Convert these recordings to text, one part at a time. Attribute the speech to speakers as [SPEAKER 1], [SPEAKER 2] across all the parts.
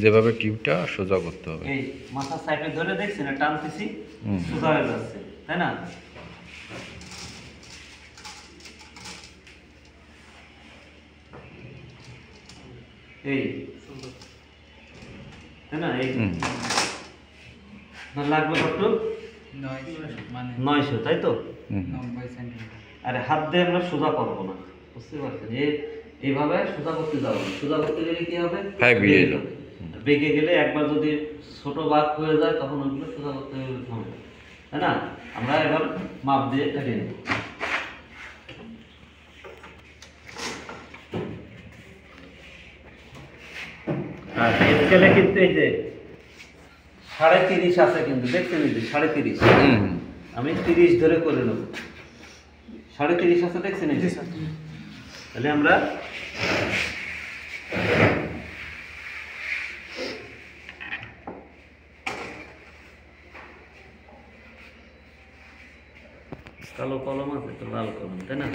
[SPEAKER 1] যেভাবে টিউবটা সোজা করতে হবে।
[SPEAKER 2] এই মাথার সাইডে ধরে দেখছেন টানতেছি, সোজা হয়ে যাচ্ছে, তাই না? এই তাই না? এই লাগবে কত? 900, তাই তো? আরে হাত দিয়ে আমরা সোজা করবো না, বুঝতে পারছেন? এইভাবে সোজা করতে যাবো, সোজা করতে গেলে কি হবে? বেঁকে গেলে একবার যদি ছোট বাঁক হয়ে যায় তখন ওইগুলো সোজা করতে হবে, তাই না? আমরা এবার মাপ দিয়ে কাটিয়ে নেব। আর স্কেলে কিন্তু এই যে 30.5 আছে, কিন্তু দেখছেন এই যে 30.5, আমি 30 ধরে করে নেব। 30.5 আছে, দেখছেন এই যে। তাহলে আমরা কালো কলম আছে তো, লাল কলম, তাই না?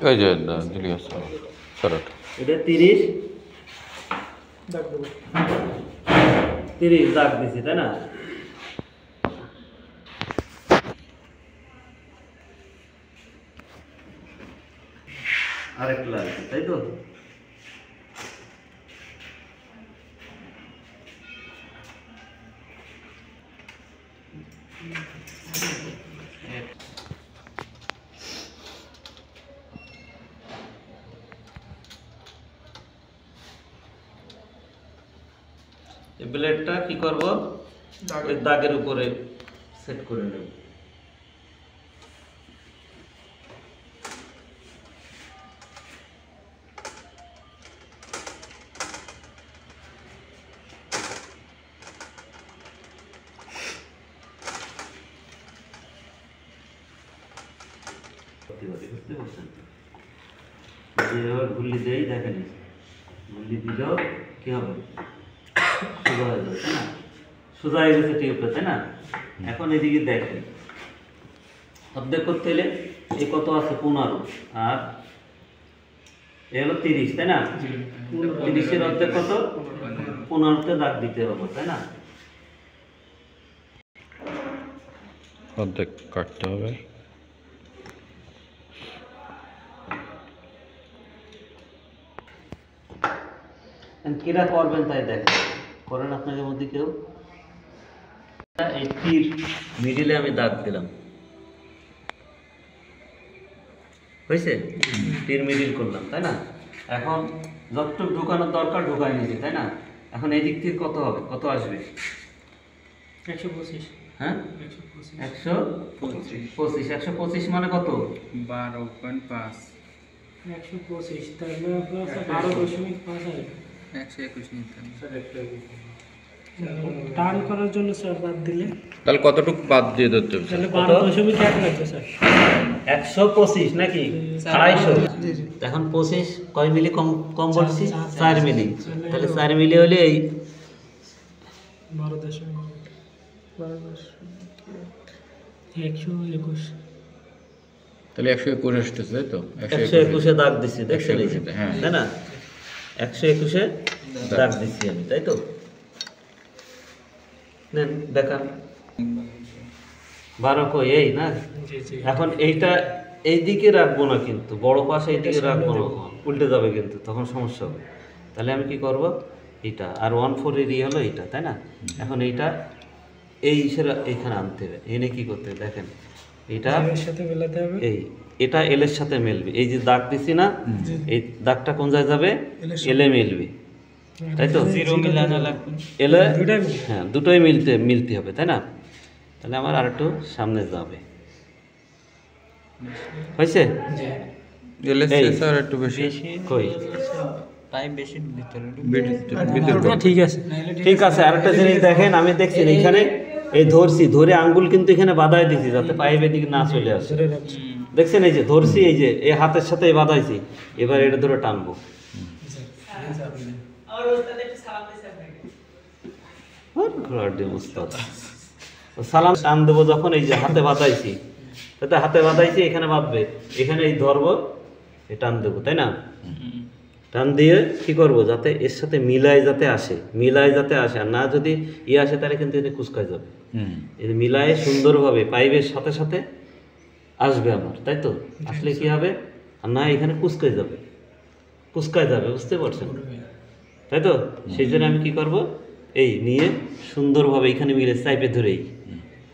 [SPEAKER 1] এই যে জুলিয়াস শর্ট
[SPEAKER 2] এটা 30 দাগ দেব, 30 দাগ দিছি, তাই না? আরেকটা লাগবে, তাই তো? এই ব্লেডটা কি করব? ওই দাগের উপরে সেট করে নেব। বুঝতে পারছেন? যেভাবে গুল্লি দেই, দেখেন গুল্লি দিলেও কি হবে? সোজা হয়ে যাবে, তাই না? সোজা হয়ে গেছে টিউবটা, তাই না? এখন এদিকে দেখেন, অর্ধেক করতে হলে এই কত আছে? 15, আর এ হলো 30, তাই না? 30-এর অর্ধেক কত? 15-তে দাগ দিতে হবে, তাই না?
[SPEAKER 1] অর্ধেক কাটতে হবে।
[SPEAKER 2] কিরা করবেন তাই দেখেন, করেন আপনাদের মধ্যে কেউ? এই তীর মিডিলে আমি দাগ দিলাম, হয়েছে? তীর মিডিল করলাম, তাই না? এখন যতটুকু ঢুকানোর দরকার ঢুকাই নিয়েছি, তাই না? এখন এই দিক থেকে কত হবে? কত আসবে?
[SPEAKER 3] 125।
[SPEAKER 2] হ্যাঁ, 125। 125 মানে কত?
[SPEAKER 3] 12.5। 125 তাহলে আপনার 12.5 হবে। 121 নিতে হবে। টান করার জন্য স্যার বাদ দিলে
[SPEAKER 1] তাহলে কতটুকু বাদ দিয়ে দিতে হবে?
[SPEAKER 3] তাহলে 12.1 লাগবে স্যার।
[SPEAKER 2] 125 নাকি 250? এখন 25 কয় মিলি কম বলছি? 4 মিলি। তাহলে 4 মিলি হলে এই
[SPEAKER 3] 121।
[SPEAKER 1] তাহলে 121 আসছে, তাই তো?
[SPEAKER 2] 121-এ দাগ দিচ্ছি, দেখছেন এই যে,
[SPEAKER 1] হ্যাঁ,
[SPEAKER 2] তাই না? 121-এ দাগ দিচ্ছি আমি, তাই তো? নেন দেখান। 12 কই? এই না? এখন এইটা এই দিকে রাখবো না, কিন্তু বড় পাশ এই দিকে রাখবো না, উল্টে যাবে কিন্তু, তখন সমস্যা হবে। তাহলে আমি কি করব? এইটা আর 1/4 এর হলো এইটা, তাই না? এখন এইটা এই সেরা এইখানে আনতে হবে। এনে কি করতে হবে দেখেন, এটা
[SPEAKER 3] এর সাথে মেলাতে হবে।
[SPEAKER 2] এটা এল এর সাথে মিলবে। এই যে দাগ দিছি না, এই দাগটা কোন জায়গায় যাবে? এলে মিলবে, তাই তো?
[SPEAKER 3] জিরো মিলানো লাগবে।
[SPEAKER 2] এলে হ্যাঁ, দুটোই মিলতে হবে, তাই না? তাহলে আমার আর একটু সামনে যাবে, হয়েছে?
[SPEAKER 1] স্যার একটু বেশি
[SPEAKER 2] কই
[SPEAKER 3] টাইম বেশি দিতে
[SPEAKER 2] ঠিক আছে, ঠিক আছে। আরেকটা জিনিস দেখেন, আমি দেখছি এখানে এই ধরে আঙ্গুল কিন্তু এখানে বাঁধাই দিছি যাতে পাইপের দিকে না চলে আসে। দেখছেন এই যে ধরছি, এই যে এই হাতের সাথে বাঁধাইছি, এবার এটা ধরে টানবো। সালাম টান দেবো যখন, এই যে হাতে বাঁধাইছি, হাতে বাঁধাইছি, এখানে বাঁধবে, এখানে এই ধরবো, টান দেবো, তাই না? টান দিয়ে কি করব যাতে এর সাথে মিলায় যাতে আসে আর না যদি আসে তাহলে কিন্তু এটা কুচকায় যাবে। এই মিলায় সুন্দরভাবে পাইপের সাথে সাথে আসবে আমার, তাই তো? আসলে কি হবে, আর না এখানে কুচকায় যাবে বুঝতে পারছেন, তাই তো? সেই জন্য আমি কি করব, এই নিয়ে সুন্দরভাবে এখানে মিলে চাইপে ধরেই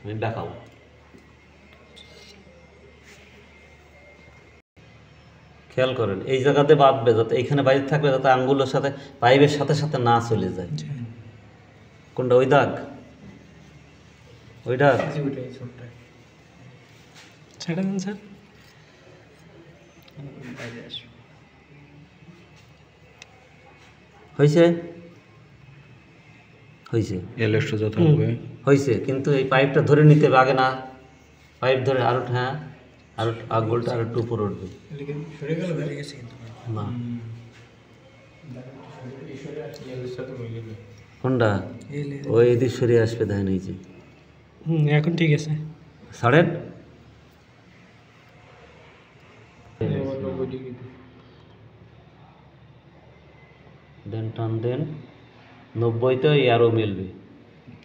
[SPEAKER 2] আমি দেখাবো। খেয়াল করেন এই জায়গাতে বাঁধবে যাতে এখানে বাইরে থাকবে, যাতে আঙ্গুলের সাথে পাইপের সাথে সাথে না চলে যায়। কোনটা? ওই দাগ, ওইটা হয়েছে হয়েছে, কিন্তু এই পাইপটা ধরে নিতে হবে আগে, না পাইপ ধরে আরো, হ্যাঁ আরো আঙ্গুলটা আর একটু উপরে উঠবে না। কোনটা? ওই এদিক সরিয়ে আসবে, দেখেন এই যে
[SPEAKER 3] এখন ঠিক আছে।
[SPEAKER 2] ছাড়েন, দেন টান দেন, 90 আরো মিলবে,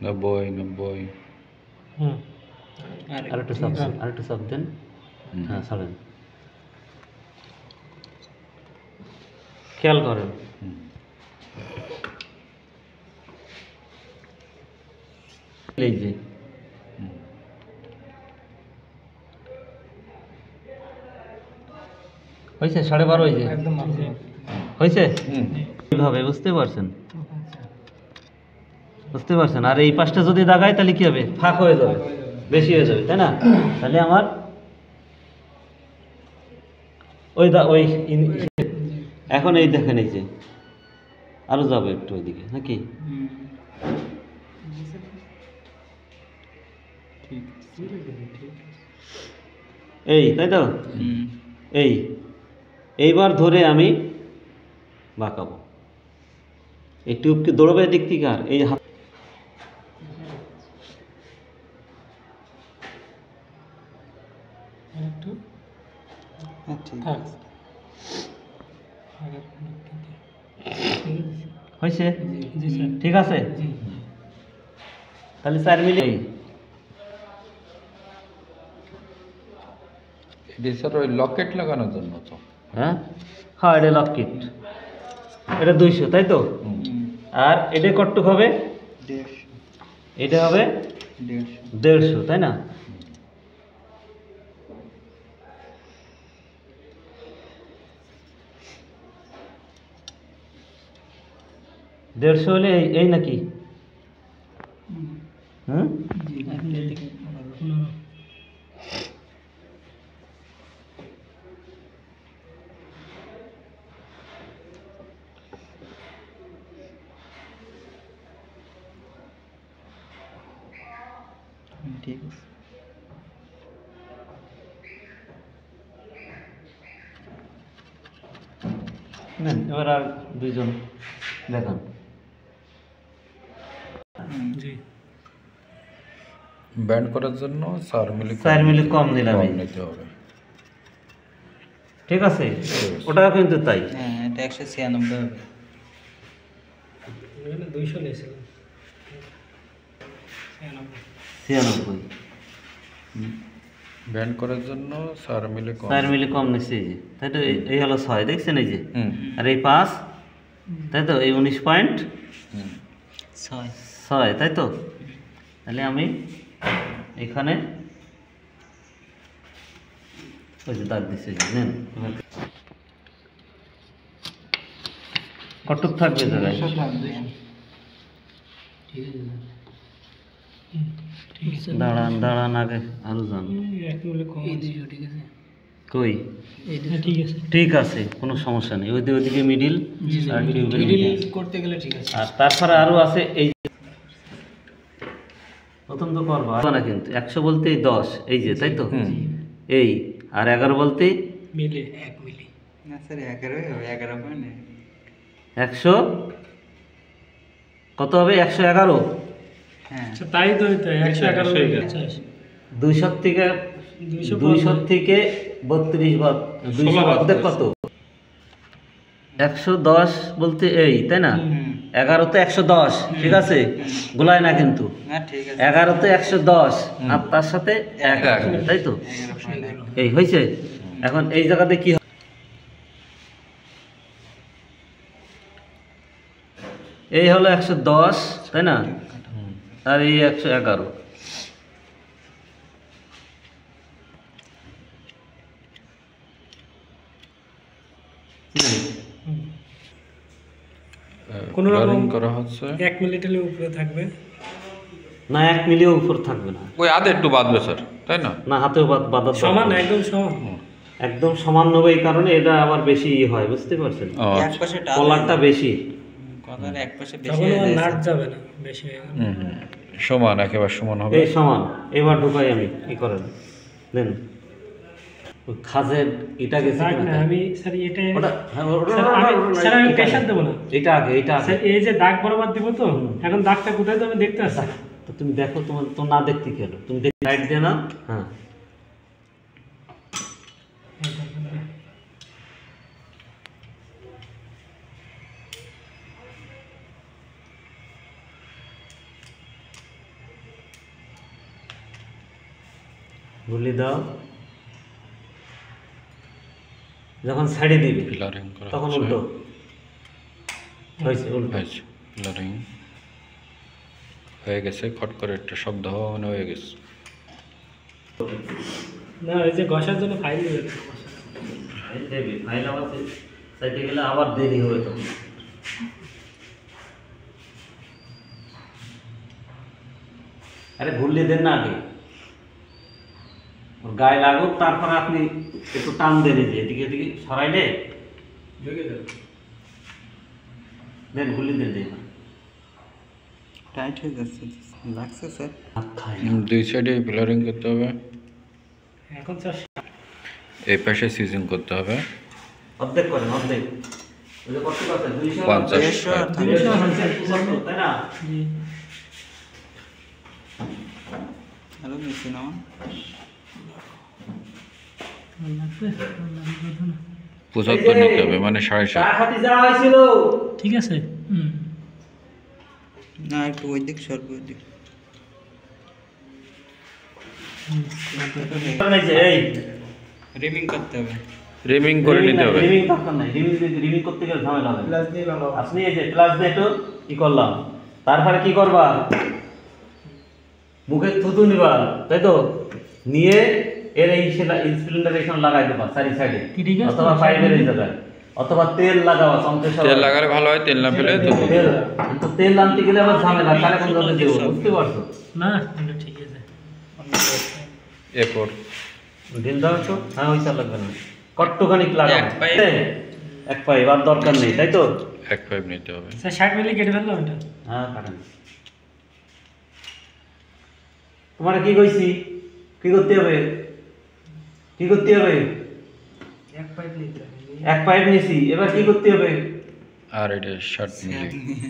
[SPEAKER 1] 90
[SPEAKER 2] আরেকটু চাপ দেন, হ্যাঁ ছাড়েন। খেয়াল করেন এই যে হয়েছে 12.5 হয়েছে, হয়েছে এইভাবে, বুঝতে পারছেন? আর এই পাশটা যদি দাগায় তাহলে কি হবে, ফাঁক হয়ে যাবে, বেশি হয়ে যাবে, তাই না? তাহলে আমার ওই এখন এই দেখেন এই যে আরো যাবে একটু ওইদিকে নাকি, এই তাই তো? এইবার ধরে আমি বাঁকাবো, এই টিউবকে দৌড়বে দিক থেকে, আর এই হাত হয়েছে, ঠিক আছে? তাহলে 4 মিলি
[SPEAKER 1] স্যার ওই লকেট লাগানোর জন্য তো,
[SPEAKER 2] হ্যাঁ এটা লকেট, এটা 200, তাই তো? আর এটা কটুক হবে, এটা হবে 150, তাই না? দেড়শো হলে এই নাকি?
[SPEAKER 3] ঠিক আছে।
[SPEAKER 2] এবার আর দুইজন দেখান।
[SPEAKER 1] ব্যান্ড করার জন্য 4
[SPEAKER 2] মিলি কম দিলাম,
[SPEAKER 1] নিতে হবে,
[SPEAKER 2] ঠিক আছে? ওটা কিন্তু তাই,
[SPEAKER 3] হ্যাঁ এটা 196 হবে, 200 নিয়েছিলাম,
[SPEAKER 2] 96
[SPEAKER 1] ব্যান্ড করার জন্য 4
[SPEAKER 2] মিলি কম নিচ্ছে, এই যে তাই তো? এই হলো 6, দেখছেন এই যে, আর এই 5, তাই তো? এই 19.6, তাই তো? তাহলে আমি এখানে ওই যে দাগ দিচ্ছি, নেন কটক থাকবে জায়গায়, দাঁড়ান আগে আরো যান, কই ঠিক আছে, কোনো সমস্যা নেই, ওইদিকে মিডিল
[SPEAKER 3] করতে গেলে ঠিক আছে।
[SPEAKER 2] আর তারপরে আরো আছে, এই প্রথম তো করবা না, কিন্তু 100 বলতে 10, এই যে তাই তো? এই আর 11 বলতে
[SPEAKER 3] মিলে 1 মিলি না স্যার, 11 মানে
[SPEAKER 2] 100 কত হবে, 111।
[SPEAKER 3] হ্যাঁ তাই তো, 111
[SPEAKER 2] 200 থেকে 32 বা 200 কত, 110 বলতে এই, তাই না? 11 তে 110, ঠিক আছে, গোলায় না কিন্তু।
[SPEAKER 3] না ঠিক আছে
[SPEAKER 2] 11 তে 110 আর তার সাথে 1, তাই তো?
[SPEAKER 3] 11.1
[SPEAKER 2] এই হয়েছে। এখন এই জায়গাতে কি হয়? এই হলো 110, তাই না? আর এই 111।
[SPEAKER 4] কোনো রকম
[SPEAKER 1] Wiring করা হচ্ছে
[SPEAKER 4] 1 মিলিটের উপরে থাকবে।
[SPEAKER 2] না 1 মিলিও উপর থাকবে না।
[SPEAKER 1] ওই আধ একটু বাঁধবে স্যার, তাই না?
[SPEAKER 2] না হাতেও বাঁধার
[SPEAKER 4] সমান,
[SPEAKER 2] দরকার নেই।
[SPEAKER 4] একদম সমান।
[SPEAKER 2] একদম সমান নেবে, এই কারণে এটা আবার বেশি হয়, বুঝতে পারছেন?
[SPEAKER 1] ও
[SPEAKER 3] এক
[SPEAKER 1] আচ্ছা।
[SPEAKER 3] পাশে টান
[SPEAKER 2] কলারটা বেশি।
[SPEAKER 3] কথার এক পাশে বেশি
[SPEAKER 4] তখন
[SPEAKER 3] হয়ে
[SPEAKER 4] আর
[SPEAKER 3] যায়
[SPEAKER 4] নাট যাবে না বেশি হয়ে গেলে।
[SPEAKER 1] সমান, একেবারে সমান হবে।
[SPEAKER 2] এই সমান। এবার ঢুকাই আমি, কি করেন দেন। ওই খাজের এটা গেছে
[SPEAKER 4] দাগ
[SPEAKER 2] কিনা
[SPEAKER 4] না,
[SPEAKER 2] তাই?
[SPEAKER 4] আমি স্যার এটা
[SPEAKER 2] ওটা হ্যাঁ,
[SPEAKER 4] স্যার, স্যার আমি প্রেশার দেবো না
[SPEAKER 2] এটা আগে, এটা আগে।
[SPEAKER 4] স্যার, এই যে দাগ বরাবর দিব তো, এখন দাগটা কোথায় তো আমি দেখতে পাচ্ছি না।
[SPEAKER 2] তো তুমি দেখো, তোমার তো না দেখতে কি হলো, তুমি দেখতে সাইড দিয়ে না। হ্যাঁ গুলি দাও, যখন ছাড়ি দিবে
[SPEAKER 1] পিলারিং করা
[SPEAKER 2] তখন
[SPEAKER 1] হচ্ছে।
[SPEAKER 2] উল্টো হয়েছে, উল্টো।
[SPEAKER 1] হয়েছে, পিলারিং হয়ে গেছে, খট করে একটা শব্দ হওয়া মানে হয়ে গেছে।
[SPEAKER 4] না, ওই যে ঘষার জন্য ফাইল দেবে।
[SPEAKER 2] ফাইল দেবে, ফাইল আবার চাইতে গেলে আবার দেরি হবে তখন। আরে ঘুরলে দেন না আগে, ওর গায়ে লাগুক, তারপরে আপনি একটু টান দেন, এই যে এদিকে এদিকে সরাইলে দেন, ঘুরলে দেন, দেন
[SPEAKER 3] টাইট হয়ে যাচ্ছে লাগছে স্যার
[SPEAKER 2] হাত খায় না।
[SPEAKER 1] দুই সাইডে পিলারিং করতে হবে,
[SPEAKER 4] এখন স্যার
[SPEAKER 1] এই পাশে সিজিং করতে হবে।
[SPEAKER 2] অর্ধেক করেন, অর্ধেক। ওই যে কত কথা 200
[SPEAKER 1] 50
[SPEAKER 3] 150 আর
[SPEAKER 2] 200 তাই না?
[SPEAKER 4] জি
[SPEAKER 3] হ্যালো মেশিন আমার
[SPEAKER 1] 75 নিতে হবে, মানে 7.5।
[SPEAKER 2] চা খাতি যাওয়া হয়েছিল।
[SPEAKER 4] ঠিক আছে।
[SPEAKER 3] না একটু ওই দিক সরবে ওই দিক
[SPEAKER 2] এই
[SPEAKER 3] রিমিং করতে হবে
[SPEAKER 1] রিমিং করে নিতে হবে।
[SPEAKER 2] রিমিং দরকার নাই, রিমিং করতে গেলে ঝামেলা হবে। আপনি এই যে প্লাস দিয়ে একটু কি করলাম, তারপরে কি করবা, মুখে থুতু নিবা, তাই তো, নিয়ে এর এই সিলিন্ডার এখানে লাগাই দেবা চারি সাইডে,
[SPEAKER 4] ঠিক আছে।
[SPEAKER 2] অথবা পাইপের এই জায়গায়, অথবা তেল লাগাবা কম্প্রেসার।
[SPEAKER 1] তেল লাগালে ভালো হয়, তেল না পেলে তো
[SPEAKER 2] তেল, কিন্তু তেল আনতে গেলে আবার ঝামেলা, কারে কোন জায়গায় দেবো, বুঝতে পারছো?
[SPEAKER 4] না, এটা ঠিক আছে।
[SPEAKER 1] এরপর
[SPEAKER 2] ঢিল দাও তো, হ্যাঁ ওই চাল লাগবে না, কট্টখানিক লাগাও,
[SPEAKER 3] এক পাইপ।
[SPEAKER 2] এক পাইপ, আর দরকার নেই, তাই তো?
[SPEAKER 1] 1.5 নিতে হবে।
[SPEAKER 4] স্যার 60 মিলি কেটে ফেললাম এটা।
[SPEAKER 2] হ্যাঁ কাটেন। তোমার কি কইছি, কি করতে হবে, কি করতে হবে?
[SPEAKER 4] এক পাইপ নিতে হবে।
[SPEAKER 2] এক পাইপ নিছি, এবার কি করতে হবে,
[SPEAKER 1] আর এটা 60 মিলি।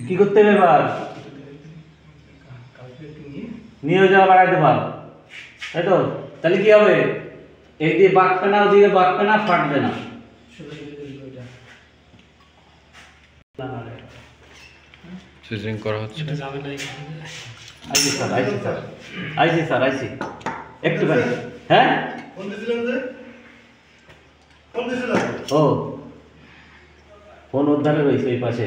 [SPEAKER 2] কি করতে হবে এবার? নিয়ে ওই জায়গা লাগাই দেবা, তাই তো? তাহলে কি হবে, এই দিয়ে বাঁকবে না, ওদিকে বাঁকবে না, ফাটবে না।
[SPEAKER 1] সিজিং করা হচ্ছে।
[SPEAKER 4] এটা যাবে না
[SPEAKER 2] I see sir, I see sir, I see sir, I see একটুখানি। হ্যাঁ ও ফোন উদ্ধারে রয়েছে এই পাশে।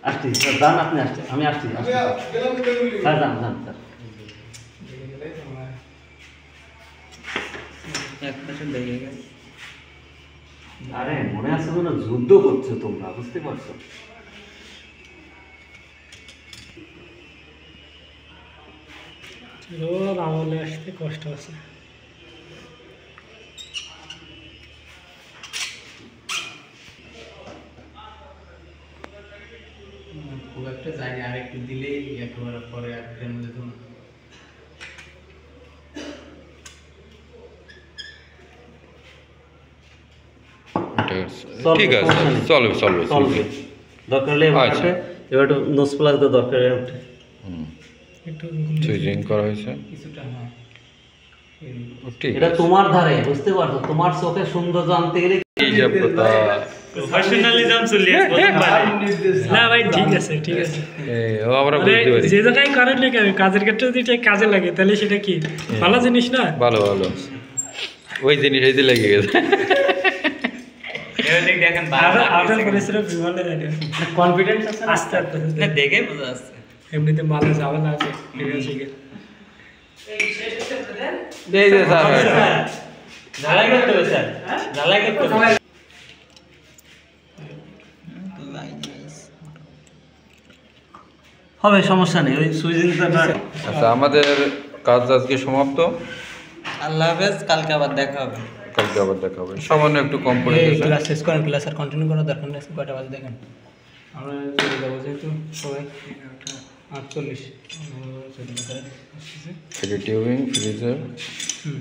[SPEAKER 2] আসছি স্যার, যান আপনি, আসছি আমি, আসছি স্যার, যান যান স্যার।
[SPEAKER 3] এক পাশে লেগে গেছে
[SPEAKER 2] আরে মনে আছে কোনো যুদ্ধ করছো তোমরা, বুঝতে পারছো?
[SPEAKER 4] রোদ আমলে আসতে কষ্ট আছে।
[SPEAKER 3] খুব একটা জায়গা আর একটু দিলেই একেবারে পরে আর ফ্রেম যেত না
[SPEAKER 1] ঠিক আছে, চলবে চলবে
[SPEAKER 2] চলবে, দরকার হলে এবার
[SPEAKER 1] আচ্ছা।
[SPEAKER 2] এবার একটু নোজ প্লাস দিয়ে দরকার হলে উঠে।
[SPEAKER 4] একটু
[SPEAKER 1] সুইচিং করা হয়েছে।
[SPEAKER 3] কিছুটা হ্যাঁ
[SPEAKER 1] ঠিক
[SPEAKER 2] এটা
[SPEAKER 1] আছে।
[SPEAKER 2] তোমার ধারে, বুঝতে পারছো? তোমার চোখে সৌন্দর্য আনতে গেলে
[SPEAKER 1] এই যে
[SPEAKER 2] প্রফেশনালিজম চলে আসবে
[SPEAKER 4] না ভাই ঠিক আছে
[SPEAKER 1] ও আমরা
[SPEAKER 4] মানে
[SPEAKER 1] বুঝতে পারি।
[SPEAKER 4] যে জায়গায় করেন না কেন কাজের ক্ষেত্রে যদি এটা কাজে লাগে তাহলে সেটা কি ভালো জিনিস না?
[SPEAKER 1] ভালো ভালো ওই জিনিস এই যে লেগে গেছে।
[SPEAKER 2] এবার দেখেন
[SPEAKER 4] আপনার পরিশ্রম বিমানে কনফিডেন্স আছে আস্তে আস্তে
[SPEAKER 2] না দেখে বোঝা যাচ্ছে।
[SPEAKER 4] এমনিতে মালে যাবে না আছে এটা শিখে
[SPEAKER 1] এই যে স্যার
[SPEAKER 2] ঝালাই করতে হবে স্যার, ঝালাই করতে হবে। হবে সমস্যা নেই, ওই সুইচিংটা
[SPEAKER 1] আচ্ছা আমাদের কাজ আজকে সমাপ্ত।
[SPEAKER 3] আল্লাহ হাফেজ, কালকে আবার দেখা হবে।
[SPEAKER 1] কালকে আবার দেখা হবে। সামান্য একটু কম পড়ে
[SPEAKER 3] এই
[SPEAKER 1] গেছে।
[SPEAKER 3] ক্লাস শেষ করেন, ক্লাস আর কন্টিনিউ করার দরকার নেই। কয়টা বাজে দেখেন? আমরা চলে যাবো যেহেতু সবাই 8:40
[SPEAKER 1] টিউবিং ফ্রিজের
[SPEAKER 3] হুম